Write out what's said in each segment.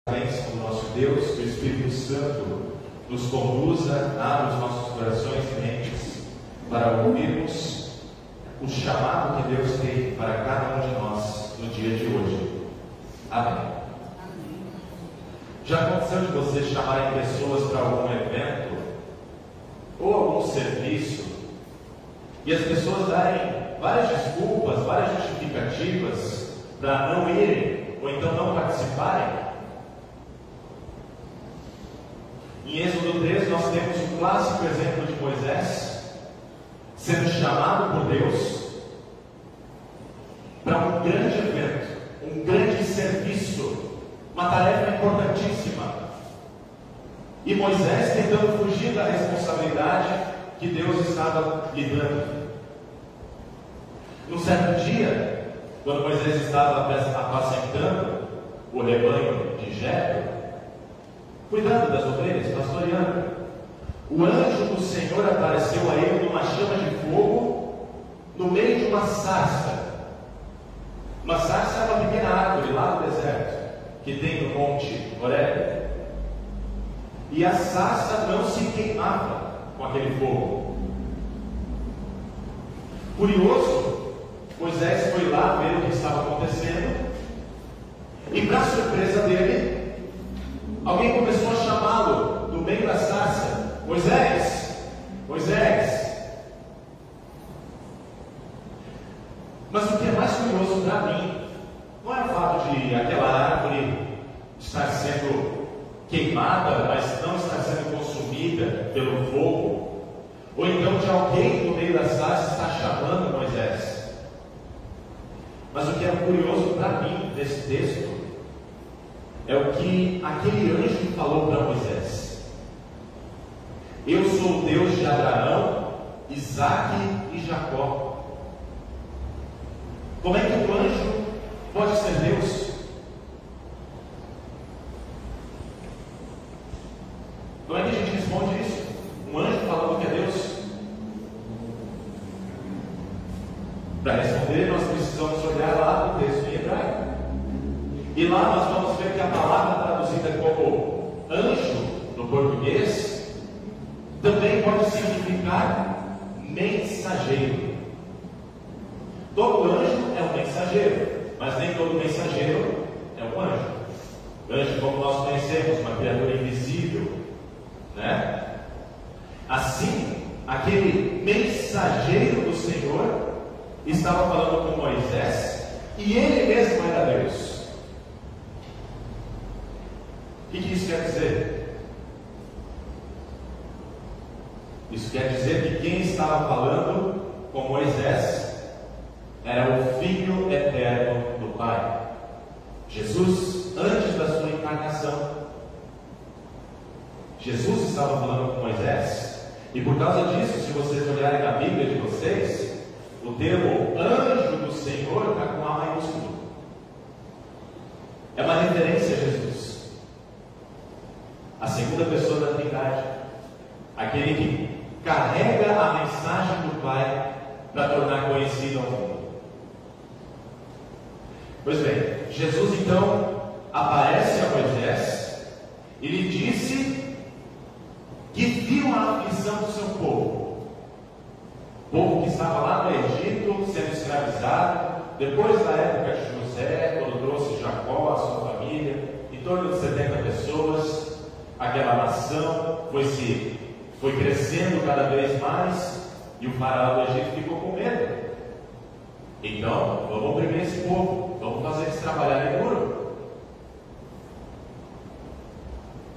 bênção do nosso Deus, que o Espírito Santo nos conduza, abra os nossos corações e mentes para ouvirmos o chamado que Deus tem para cada um de nós no dia de hoje. Amém. Já aconteceu de vocês chamarem pessoas para algum evento ou algum serviço e as pessoas darem várias desculpas, várias justificativas para não irem ou então não participarem? Em Êxodo 3 nós temos o clássico exemplo de Moisés sendo chamado por Deus para um grande evento, um grande serviço, uma tarefa importantíssima. E Moisés tentando fugir da responsabilidade que Deus estava lhe dando. Num certo dia, quando Moisés estava apacentando o rebanho de Jetro, cuidando das ovelhas, pastoreando, o anjo do Senhor apareceu a ele numa chama de fogo no meio de uma sarça. Uma sarça é uma pequena árvore lá do deserto que tem no monte Horebe. E a sarça não se queimava com aquele fogo. Curioso, Moisés foi lá ver o que estava acontecendo e, para surpresa dele, alguém começou a chamá-lo do meio da sarça: Moisés, Moisés. Mas o que é mais curioso para mim não é o fato de aquela árvore estar sendo queimada, mas não estar sendo consumida pelo fogo, ou então de alguém no meio da sarça estar chamando Moisés. Mas o que é curioso para mim nesse texto é o que aquele anjo falou para Moisés: eu sou o Deus de Abraão, Isaque e Jacó. Como é que o anjo pode ser Deus? Como é que a gente responde isso? Um anjo falando que é Deus? Para responder, nós precisamos olhar lá para o texto em hebraico. E lá nós vamos ver que a palavra traduzida como anjo no português também pode significar mensageiro. Todo anjo é um mensageiro, mas nem todo mensageiro é um anjo. Anjo, como nós conhecemos, uma criatura invisível, né? Assim, aquele mensageiro do Senhor estava falando com Moisés e ele mesmo era Deus. O que isso quer dizer? Isso quer dizer que quem estava falando com Moisés era o Filho eterno do Pai, Jesus, antes da sua encarnação. Jesus estava falando com Moisés, e por causa disso, se vocês olharem na Bíblia de vocês, o termo anjo do Senhor está com A maiúsculo. É uma referência a Jesus, a segunda pessoa da Trindade, aquele que carrega a mensagem do Pai para tornar conhecido ao mundo. Pois bem, Jesus então aparece a Moisés e lhe disse que viu a aflição do seu povo, povo que estava lá no Egito sendo escravizado, depois da época de José, quando trouxe Jacó, a sua família, em torno de 70 pessoas. Aquela nação foi crescendo cada vez mais, e o faraó do Egito ficou com medo. Então, vamos oprimir esse povo, vamos fazer eles trabalharem duro.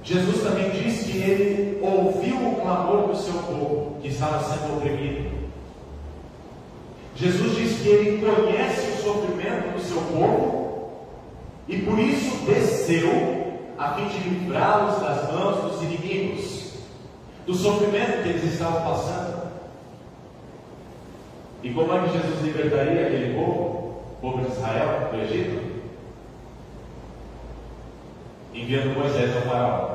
Jesus também diz que ele ouviu o clamor do seu povo, que estava sendo oprimido. Jesus diz que ele conhece o sofrimento do seu povo, e por isso desceu a fim de livrá-los das mãos dos inimigos, do sofrimento que eles estavam passando. E como é que Jesus libertaria aquele povo, o povo de Israel, do Egito? Enviando Moisés ao faraó.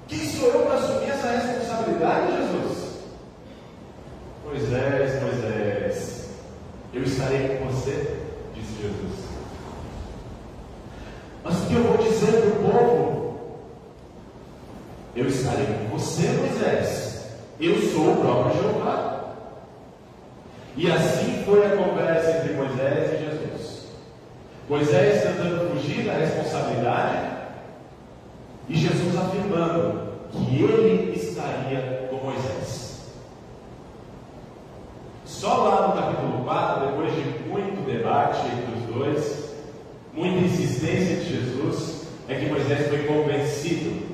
Quem sou eu para assumir essa responsabilidade, Jesus? Moisés, eu estarei com você, disse disse Jesus. Mas o que eu vou dizer para o povo? Eu estarei com você, Moisés. Eu sou o próprio Jeová. E assim foi a conversa entre Moisés e Jesus. Moisés tentando fugir da responsabilidade e Jesus afirmando que ele estaria com Moisés. Só lá no capítulo 4, depois de muito debate entre os dois, muita insistência de Jesus, é que Moisés foi convencido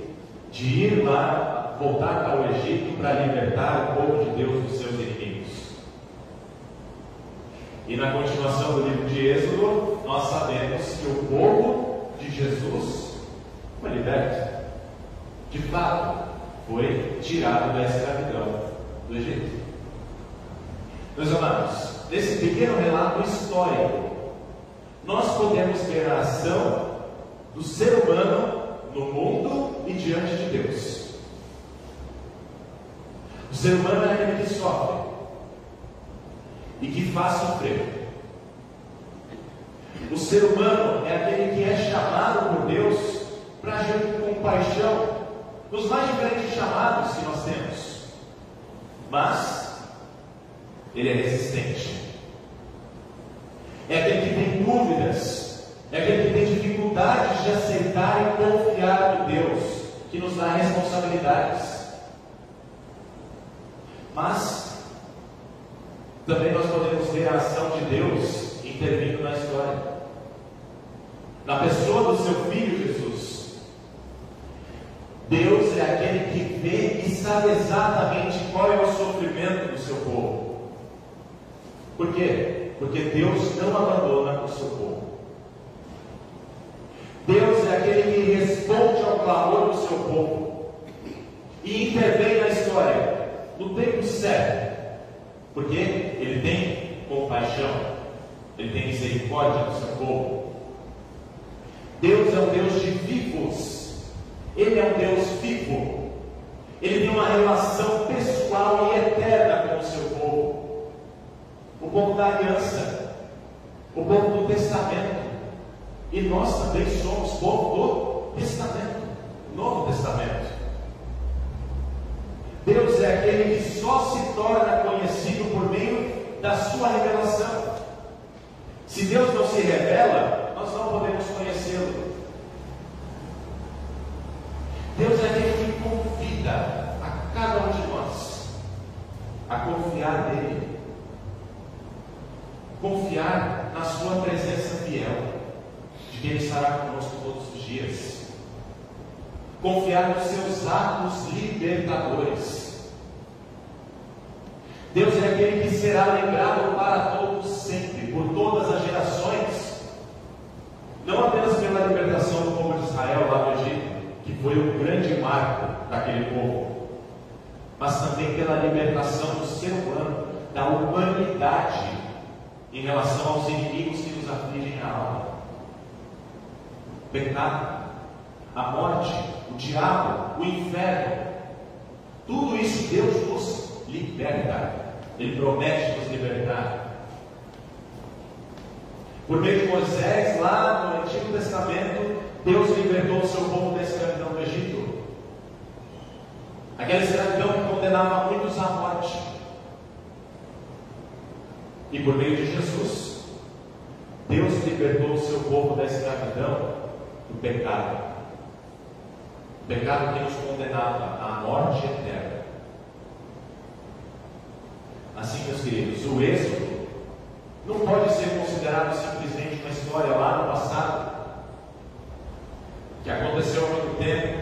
de ir lá, voltar para o Egito para libertar o povo de Deus dos seus inimigos. E na continuação do livro de Êxodo, nós sabemos que o povo de Jesus foi liberto. De fato, foi tirado da escravidão do Egito. Meus amados, nesse pequeno relato histórico, nós podemos ver a ação do ser humano no mundo e diante de Deus. O ser humano é aquele que sofre e que faz sofrer. O ser humano é aquele que é chamado por Deus para agir com compaixão nos mais diferentes chamados que nós temos, mas ele é resistente. É aquele que tem dúvidas, é aquele que tem dificuldades de aceitar e confiar no Deus que nos dá responsabilidades. Mas também nós podemos ver a ação de Deus intervindo na história, na pessoa do seu Filho Jesus. Deus é aquele que vê e sabe exatamente qual é o sofrimento do seu povo. Por quê? Porque Deus não abandona o seu povo. Deus é aquele que responde ao clamor do seu povo e intervém na história no tempo certo, porque Ele tem compaixão, Ele tem misericórdia do seu povo. Deus é um Deus de vivos. Ele é um Deus vivo. Ele tem uma relação pessoal e eterna com o seu povo. O povo da aliança, o povo do testamento. E nós também somos povo do testamento, Novo Testamento. Deus é aquele que só se torna conhecido por meio da sua revelação. Se Deus não se revela, nós não podemos conhecê-lo. Deus é aquele que convida a cada um de nós a confiar nele, confiar na sua presença fiel, de que Ele estará conosco todos os dias, confiar nos seus atos libertadores. Deus é aquele que será lembrado para todos sempre, por todas as gerações, não apenas pela libertação do povo de Israel lá no Egito, que foi um grande marco daquele povo, mas também pela libertação do ser humano, da humanidade, em relação aos inimigos que nos afligem a alma. O pecado, a morte, o diabo, o inferno, tudo isso Deus nos liberta. Ele promete nos libertar. Por meio de Moisés, lá no Antigo Testamento, Deus libertou o seu povo da escravidão do Egito. Aquela escravidão que condenava muitos à morte. E por meio de Jesus, Deus libertou o seu povo da escravidão do pecado. O pecado que nos condenava à morte eterna. Assim, meus queridos, o Êxodo não pode ser considerado simplesmente uma história lá no passado, que aconteceu há muito tempo,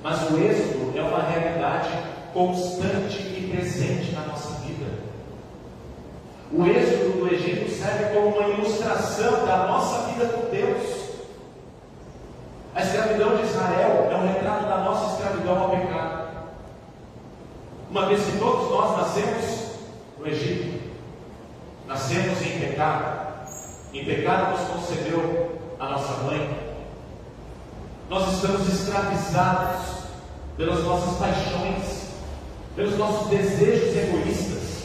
mas o Êxodo é uma realidade constante e presente na nossa vida. O Êxodo do Egito serve como uma ilustração da nossa vida com Deus. A escravidão de Israel é um retrato da nossa escravidão ao pecado. Uma vez que todos nós nascemos no Egito, nascemos em pecado nos concebeu a nossa mãe. Nós estamos escravizados pelas nossas paixões, pelos nossos desejos egoístas.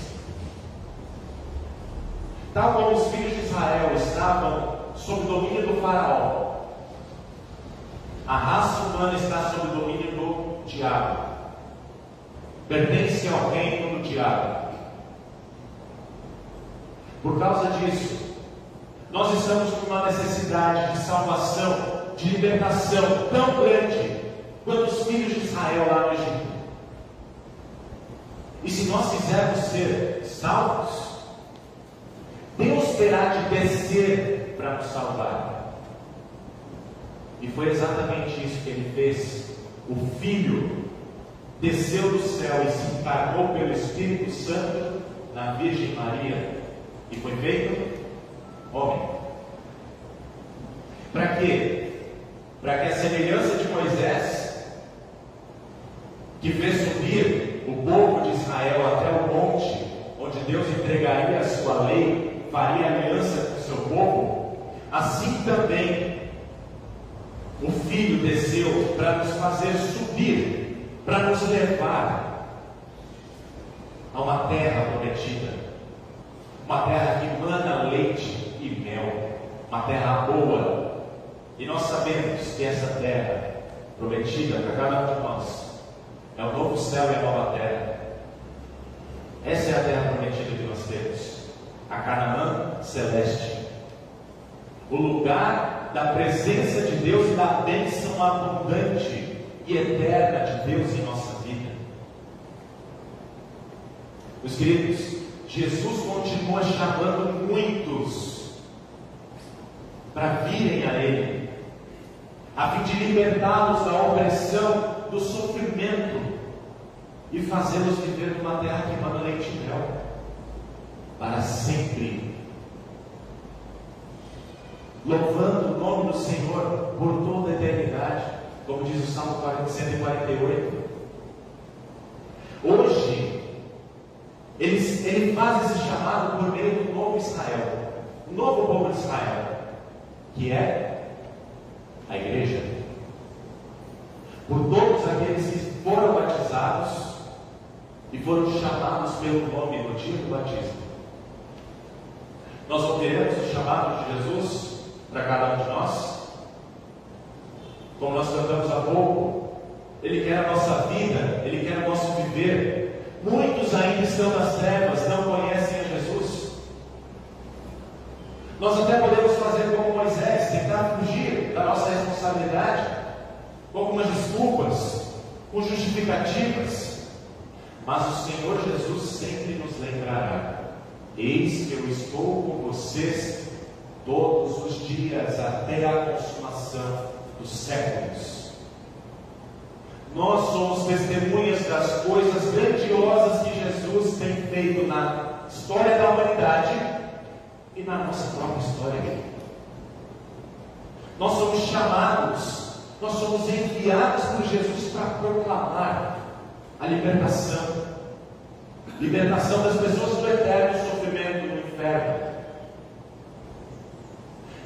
Tal como os filhos de Israel estavam sob o domínio do faraó. A raça humana está sob o domínio do diabo. Pertence ao reino do diabo. Por causa disso, nós estamos com uma necessidade de salvação, de libertação tão grande quanto os filhos de Israel lá no Egito. E se nós quisermos ser salvos, Deus terá de descer para nos salvar. E foi exatamente isso que Ele fez. O Filho desceu do céu e se encarnou pelo Espírito Santo na Virgem Maria e foi feito homem. Para quê? Para que a semelhança de Moisés, que fez subir o povo de Israel até o monte, onde Deus entregaria a sua lei, faria aliança com o seu povo, assim também o Filho desceu para nos fazer subir, para nos levar a uma terra prometida, uma terra que mana leite e mel, uma terra boa. E nós sabemos que essa terra prometida para cada um de nós é o novo céu e a nova terra. Essa é a terra prometida que nós temos, a Canaã celeste, o lugar da presença de Deus e da bênção abundante e eterna de Deus em nossa vida. Meus queridos, Jesus continua chamando muitos para virem a Ele, a fim de libertá-los da opressão, do sofrimento e fazê-los viver numa terra que mana leite e mel para sempre, louvando o nome do Senhor por toda a eternidade, como diz o Salmo 148. Hoje ele faz esse chamado por meio do novo Israel, o novo povo de Israel, que é a igreja, por todos aqueles que foram batizados e foram chamados pelo nome no dia do batismo. Nós ouviremos o chamado de Jesus para cada um de nós, como nós cantamos há pouco. Ele quer a nossa vida, Ele quer o nosso viver. Muitos ainda estão nas trevas, não conhecem a Jesus. Nós até podemos fazer como Moisés, tentar fugir da nossa responsabilidade, com algumas desculpas, com justificativas, mas o Senhor Jesus sempre nos lembrará: eis que eu estou com vocês todos os dias até a consumação dos séculos. Nós somos testemunhas das coisas grandiosas que Jesus tem feito na história da humanidade e na nossa própria história. Nós somos chamados, nós somos enviados por Jesus para proclamar a libertação das pessoas do eterno sofrimento no inferno.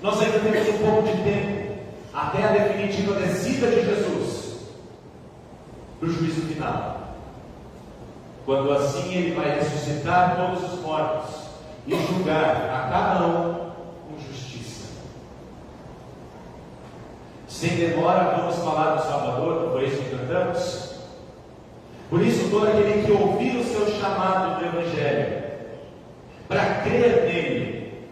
Nós ainda temos um pouco de tempo até a definitiva descida de Jesus para o juízo final, quando assim Ele vai ressuscitar todos os mortos e julgar a cada um com justiça. Sem demora, vamos falar do Salvador, não foi isso que cantamos? Por isso, todo aquele que ouvir o seu chamado do Evangelho, para crer nele,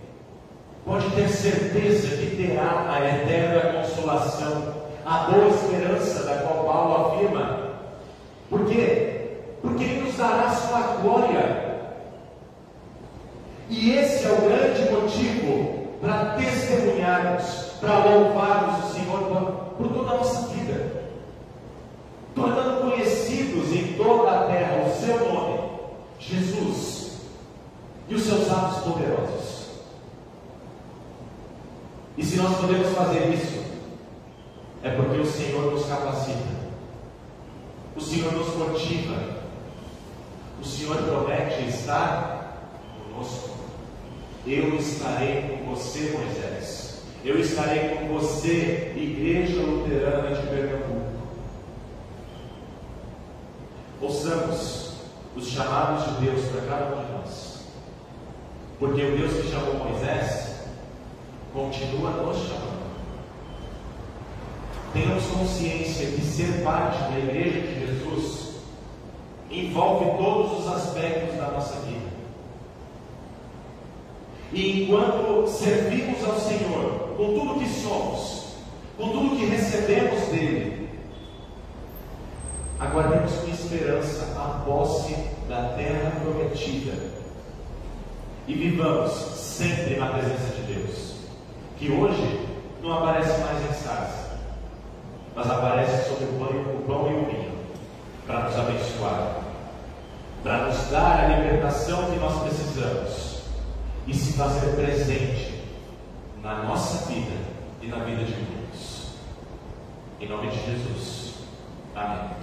pode ter certeza que terá a eterna consolação, a boa esperança da qual Paulo afirma. Por quê? Porque Ele nos dará a sua glória. E esse é o grande motivo para testemunharmos, para louvarmos o Senhor por toda a nossa vida, tornando conhecidos em toda a terra o seu nome, Jesus, e os seus atos poderosos. E se nós podemos fazer isso, é porque o Senhor nos capacita, o Senhor nos motiva, o Senhor promete estar conosco. Eu estarei com você, Moisés. Eu estarei com você, Igreja Luterana de Pernambuco. Ouçamos os chamados de Deus para cada um de nós, porque o Deus que chamou Moisés continua nos chamando. Tenhamos consciência que ser parte da igreja de Jesus envolve todos os aspectos da nossa vida. E enquanto servimos ao Senhor com tudo que somos, com tudo que recebemos dele, aguardemos com esperança a posse da terra prometida e vivamos sempre na presença de Deus, que hoje não aparece mais em sarça, mas aparece sobre o pão e o vinho, para nos abençoar, para nos dar a libertação que nós precisamos e se fazer presente na nossa vida e na vida de muitos. Em nome de Jesus. Amém.